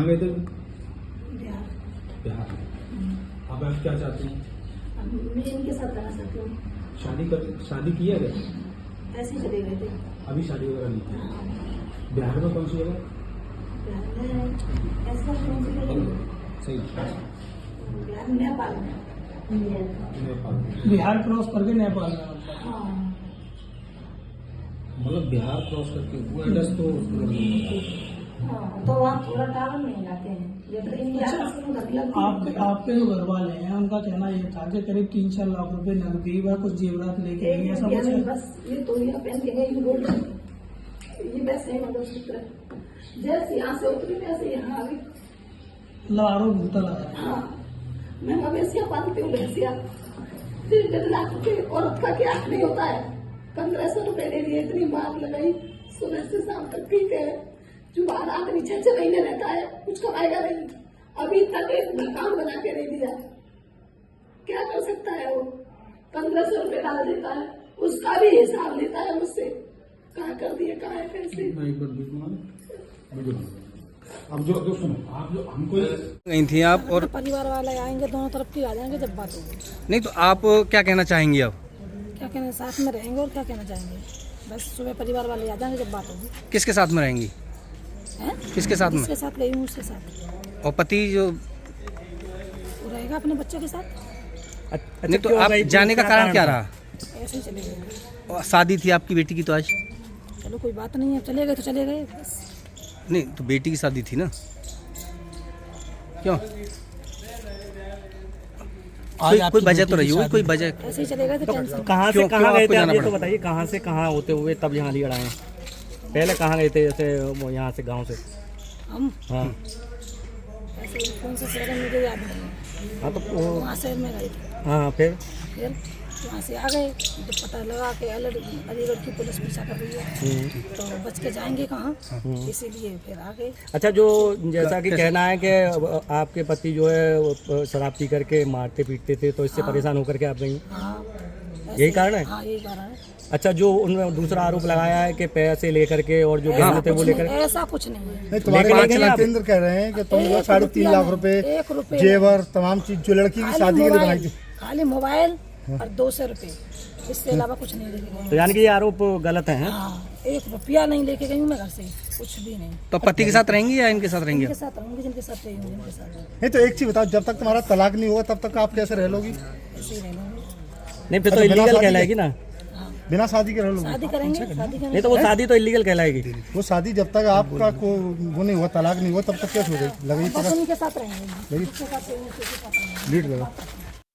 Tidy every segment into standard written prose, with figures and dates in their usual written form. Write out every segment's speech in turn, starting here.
कहाँ गए थे? बिहार। बिहार। अब आप क्या चाहते हैं? मैं इनके साथ रहना चाहती हूँ। शादी किया गया? ऐसे ही चले गए थे। अभी शादी वगैरह नहीं की? हाँ, बिहार में कौन सी जगह? बिहार में ऐसा कौन सी जगह? सही। बिहार में नेपाल में। नेपाल। बिहार क्रॉस करके नेपाल में मतलब। हाँ, मतलब बिहार क्रॉस करके वो एड्रेस तो हाँ, तो वहाँ थोड़ा टावर नहीं आते हैं। ये तो इंडिया का सिम आपके आपके जो घर वाले हैं उनका कहना ये था कि करीब 3-4 लाख रुपए नकदी व कुछ जेवरात लेके गई, ऐसा कुछ है? बस ये तोलिया पहन के गई गोल्ड, ये वैसे ही मंगलसूत्र जैसे यहाँ से उतरी वैसे यहाँ आ गई। लारो भूता लगा। हाँ, मैं मवेशियाँ पालती हूँ, भैंसिया 3 लाख रुपए औरत का क्या नहीं होता है। 1500 रुपए ले लिए, इतनी मार लगाई सुबह से शाम तक। ठीक है, जो बाहर आदमी 6 महीने रहता है, कुछ कमाएगा नहीं। अभी तक एक मकान बना के नहीं दिया, क्या कर सकता है वो? 1500 रुपए डाल देता है, उसका भी हिसाब लेता है मुझसे, कहाँ कर दिए कहाँ है पैसे। अब जो सुनो, आप जो हमको गई थी आप और परिवार वाले आएंगे, दोनों तरफ की आ जाएंगे जब बात होगी। नहीं तो आप क्या कहना चाहेंगी अब? क्या कहना, साथ में रहेंगे और क्या कहना चाहेंगे। बस सुबह परिवार वाले आ जाएंगे जब बात होगी। किसके साथ में रहेंगी? हैं? किसके साथ में? जिसके साथ गई हूँ उसके साथ। और पति जो वो रहेगा अपने बच्चों के साथ। नहीं तो आप जाने का कारण क्या रहा? ऐसे ही चले गए। और शादी थी आपकी बेटी की तो आज? चलो कोई बात नहीं है, चले गए तो चले गए बस। नहीं तो बेटी की शादी थी ना, क्यों? कोई वजह तो रही होगी, कोई वजह। ऐसे ही चले गए थे टेंशन। कहाँ से क्यों कहाँ गए आपको थे जाना आप, ये तो पड़ा? बताइए कहाँ से कहाँ होते हुए तब यहाँ अलीगढ़ आए? पहले कहाँ गए थे, जैसे वो यहाँ से गांव से? हम हाँ ऐसे कौन सा शहर है मुझे याद नहीं है। हाँ, तो वहाँ शहर में गए थे, हाँ फिर फिर वहाँ से आ गए। जब पता लगा कि अलीगढ़ की पुलिस पीछा कर रही है तो बच के जाएंगे कहाँ, इसीलिए फिर आ गए। अच्छा, जो जैसा कि कहना है कि आपके पति जो है वो शराब पी करके मारते पीटते थे, तो इससे परेशान होकर के आप गई? हाँ, यही कारण है? हाँ, यही कारण है। अच्छा, जो उन्होंने दूसरा आरोप लगाया है कि पैसे लेकर के और जो गहने थे वो लेकर, ऐसा कुछ नहीं है। नहीं, तुम्हारे लेकिन लाख आप- केंद्र कह रहे हैं कि तुम जो 3.5 लाख रुपए 1 रुपए जेवर तमाम चीज जो लड़की की शादी के लिए बनाई थी, खाली मोबाइल और 200 रुपए, इसके अलावा कुछ नहीं लेके गई। तो यानी कि ये आरोप गलत है? हाँ, 1 रुपया नहीं लेके गई हूँ मैं घर से, कुछ भी नहीं। तो पति के साथ रहेंगी या इनके साथ रहेंगी? इनके साथ रहूंगी, जिनके साथ रही हूँ जिनके साथ नहीं तो एक चीज बताओ, जब तक तुम्हारा तलाक नहीं होगा तब तक आप कैसे रह लोगी? ऐसे ही रह लूंगी। नहीं फिर तो अच्छा, बिना इलीगल शादी कहलाएगी ना? बिना शादी के रह लोगी? शादी करेंगे, शादी करेंगे। नहीं तो वो शादी तो इलीगल कहलाएगी। वो शादी जब तक आपका को वो नहीं हुआ, तलाक नहीं हुआ, तब तक कैसे हो गई? लगी बस उन्हीं के साथ रहेंगे, जिनके साथ रहेंगे, उसी के साथ रहेंगे। लीड लगा।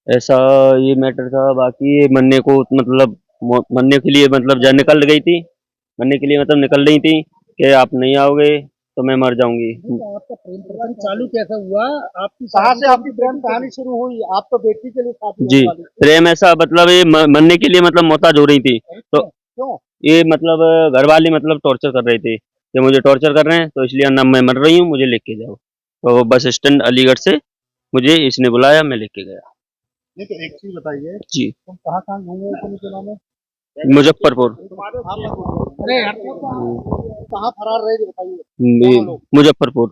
ऐसा ये मैटर था। बाकी ये मरने को मतलब मरने के लिए मतलब जा निकल गई थी, मरने के लिए मतलब निकल रही थी कि आप नहीं आओगे तो मैं मर जाऊंगी। आपका प्रेम प्रसंग चालू कैसा हुआ? आपकी कहाँ से आपकी प्रेम कहानी शुरू हुई? आप तो बेटी के लिए शादी जी, प्रेम ऐसा मतलब ये मरने के लिए मतलब मोहताज हो रही थी, तो क्यों? ये मतलब घर वाले मतलब टॉर्चर कर रहे थे कि मुझे टॉर्चर कर रहे हैं, तो इसलिए ना मैं मर रही हूँ, मुझे लेके जाओ। तो बस स्टैंड अलीगढ़ से मुझे इसने बुलाया, मैं लेके गया। नहीं तो एक चीज बताइए, जी, तुम कहाँ कहाँ घूमे हो पुलिस में? मुजफ्फरपुर। अरे कहाँ फरार रहे थे बताइए? मुजफ्फरपुर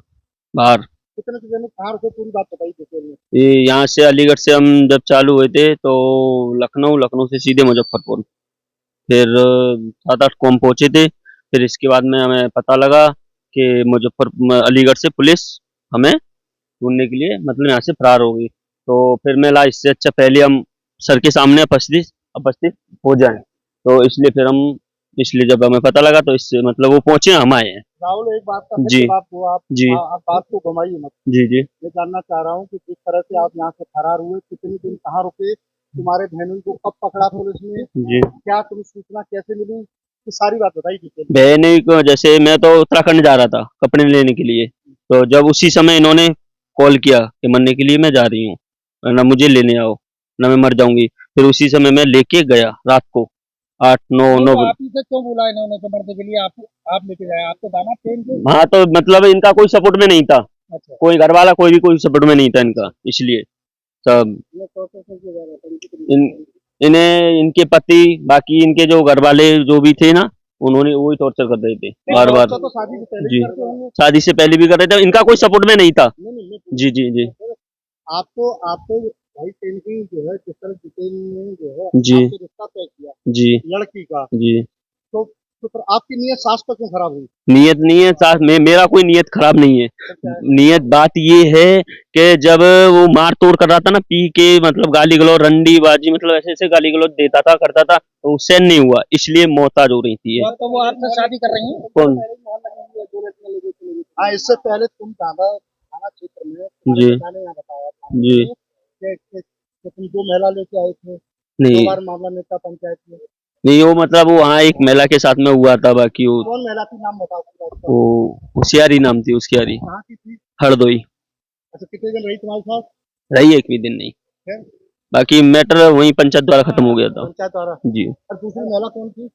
बाहर। कितने से दिन कहाँ रुके, पूरी बात बताइए डिटेल में। ये यहाँ से अलीगढ़ से हम जब चालू हुए थे तो लखनऊ से सीधे मुजफ्फरपुर, फिर 7-8 को हम पहुंचे थे। फिर इसके बाद में हमें पता लगा कि अलीगढ़ से पुलिस हमें ढूंढने के लिए मतलब यहाँ से फरार हो गई। तो फिर मैं इससे अच्छा पहले हम सर के सामने उपस्थित हो जाएं, तो इसलिए जब हमें पता लगा तो इससे मतलब वो पहुंचे, हम आए हैं। राहुल, एक बात का जी, जवाब दो आप। जी, आप बात को घुमाइए मत। जी, जी। मैं जानना चाह रहा हूँ कि जिस तरह से आप यहाँ से फरार हुए, कितने दिन कहाँ रुके, तुम्हारे बहनोई को कब पकड़ा पुलिस ने, जी, क्या तुम्हें सूचना कैसे मिली, ये सारी बात बताइए डिटेल में। बहन को जैसे मैं तो उत्तराखंड जा रहा था कपड़े लेने के लिए, तो जब उसी समय इन्होंने कॉल किया कि मरने के लिए मैं जा रही हूँ, ना मुझे लेने आओ ना मैं मर जाऊंगी, फिर उसी समय मैं लेके गया रात को 8-9 बजे। आप इसे क्यों बुला इन्होंने तो मरने के लिए? आप लेके जाए, आपको दाना ट्रेन के? हाँ, तो मतलब इनका कोई सपोर्ट में नहीं था, अच्छा, कोई घर वाला कोई सपोर्ट में नहीं था इनका, इसलिए सब ये प्रोसेस करके जा रहा था। इन्हें इनके पति बाकी इनके जो घर वाले जो भी थे ना, उन्होंने वही टॉर्चर कर रहे थे बार बार। तो शादी से पहले जी, करते होंगे। शादी से पहले भी कर रहे थे, इनका कोई सपोर्ट में नहीं था। नहीं नहीं मैं जी जी जी आपको भाई टेंकिंग जो है जिस तरह डिटेल में जो है जी आपसे रिश्ता तय किया जी लड़की का, जी। तो फिर आपकी नीयत सास पर क्यों खराब हुई? नियत नहीं है साथ में, मेरा कोई नियत खराब नहीं है। नियत बात ये है कि जब वो मार तोड़ कर रहा था ना, पी के मतलब गाली गलौज रंडी बाजी मतलब ऐसे ऐसे गाली गलौज देता था करता था, तो उससे नहीं हुआ, इसलिए मोहताज हो रही थी ये। तो वो आपसे शादी कर रही हैं? कौन? हाँ, इससे पहले तुम थाना क्षेत्र में जी मैंने यहाँ बताया था जी। कि तुम दो महिला लेके आए थे, नहीं 2 बार मामला नेता पंचायत में। नहीं, वो मतलब वो वहाँ एक महिला के साथ में हुआ था, बाकी वो कौन महिला थी, नाम बताओ पूरा उसका। वो होशियारी नाम थी उसकी, यारी कहाँ की थी? हरदोई। अच्छा, कितने दिन रही तुम्हारे साथ? रही एक भी दिन नहीं, है? बाकी मैटर वही पंचायत द्वारा खत्म हो गया था। पंचायत द्वारा। जी। और दूसरी महिला कौन थी?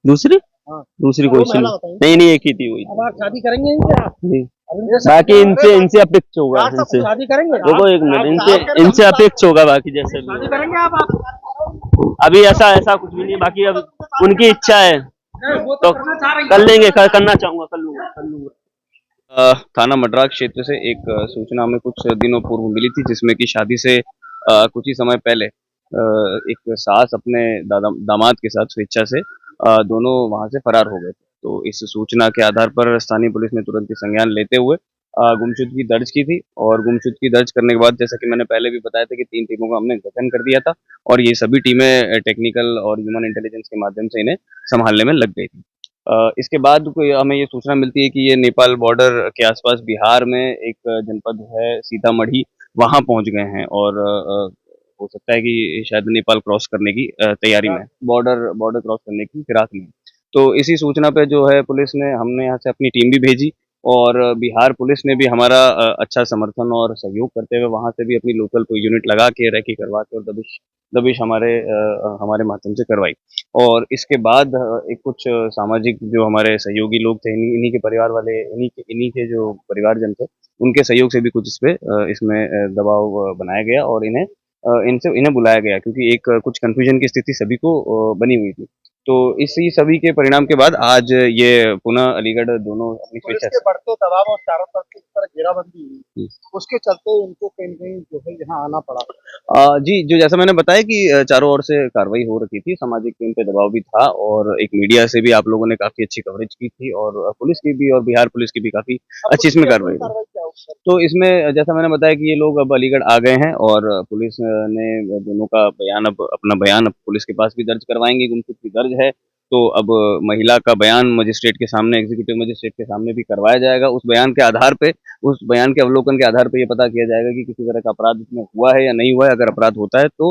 दूसरी हाँ, दूसरी वो कोई सी महिला नहीं, बताइए। नहीं नहीं, एक ही थी वही। अब आप शादी करेंगे इनसे? आप जी। इनसे बाकी इनसे इनसे अपेक्ष होगा, इनसे शादी करेंगे? देखो एक मिनट, इनसे इनसे अपेक्ष होगा, बाकी जैसे भी शादी होगा। करेंगे आप? अभी ऐसा ऐसा कुछ भी नहीं, बाकी अब उनकी इच्छा है वो तो करना चाह रही कर लेंगे, करना चाहूंगा, कर लूंगा। थाना मड्राक क्षेत्र से एक सूचना हमें कुछ दिनों पूर्व मिली थी, जिसमें कि शादी से कुछ ही समय पहले एक सास अपने दामाद के साथ स्वेच्छा से दोनों वहां से फरार हो गए थे। तो इस सूचना के आधार पर स्थानीय पुलिस ने तुरंत ही संज्ञान लेते हुए गुमशुदगी दर्ज की थी, और गुमशुदगी दर्ज करने के बाद, जैसा कि मैंने पहले भी बताया था, कि 3 टीमों का हमने गठन कर दिया था, और ये सभी टीमें टेक्निकल और ह्यूमन इंटेलिजेंस के माध्यम से इन्हें संभालने में लग गई थी। इसके बाद कोई हमें ये सूचना मिलती है कि ये नेपाल बॉर्डर के आसपास बिहार में एक जनपद है सीतामढ़ी, वहां पहुंच गए हैं, और हो सकता है कि शायद नेपाल क्रॉस करने की तैयारी में, बॉर्डर बॉर्डर क्रॉस करने की फिराक में। तो इसी सूचना पे जो है पुलिस ने, हमने यहाँ से अपनी टीम भी भेजी, और बिहार पुलिस ने भी हमारा अच्छा समर्थन और सहयोग करते हुए वहां से भी अपनी लोकल कोई यूनिट लगा के रेकी करवा के और दबिश दबिश हमारे माध्यम से करवाई। और इसके बाद एक कुछ सामाजिक जो हमारे सहयोगी लोग थे, इन्हीं के परिवार वाले, इन्हीं के जो परिवारजन थे, उनके सहयोग से भी कुछ इसमें दबाव बनाया गया, और इन्हें बुलाया गया, क्योंकि एक कुछ कंफ्यूजन की स्थिति सभी को बनी हुई थी। तो इसी सभी के परिणाम के बाद आज ये पुनः अलीगढ़ दोनों अपनी पुलिस स्वेच्छा के बढ़ते दबाव और चारों तरफ से इस तरह घेराबंदी हुई, से। उसके चलते इनको कहीं न कहीं जो है यहाँ आना पड़ा। जी, जो जैसा मैंने बताया कि चारों ओर से कार्रवाई हो रखी थी, सामाजिक टीम पे दबाव भी था, और एक मीडिया से भी आप लोगों ने काफ़ी अच्छी कवरेज की थी, और पुलिस की भी, और बिहार पुलिस की भी काफ़ी अच्छी इसमें कार्रवाई हुई। क्या होगी? तो इसमें जैसा मैंने बताया कि ये लोग अब अलीगढ़ आ गए हैं, और पुलिस ने दोनों का अपना बयान अब पुलिस के पास भी दर्ज करवाएँगे, गुमशुदगी दर्ज है। तो अब महिला का बयान मजिस्ट्रेट के सामने, एग्जीक्यूटिव मजिस्ट्रेट के सामने भी करवाया जाएगा। उस बयान के आधार पे, उस बयान के अवलोकन के आधार पे ये पता किया जाएगा कि किसी तरह का अपराध इसमें हुआ है या नहीं हुआ है। अगर अपराध होता है तो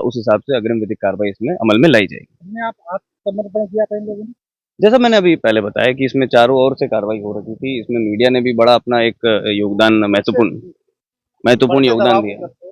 उस हिसाब से अग्रिम विधिक कार्रवाई इसमें अमल में लाई जाएगी। हमने आप आत्मसमर्पण किया था इन लोगों ने? जैसा मैंने अभी पहले बताया कि इसमें चारों ओर से कार्रवाई हो रही थी, इसमें मीडिया ने भी बड़ा अपना एक योगदान महत्वपूर्ण बढ़ते योगदान दबाव दिया। के चलते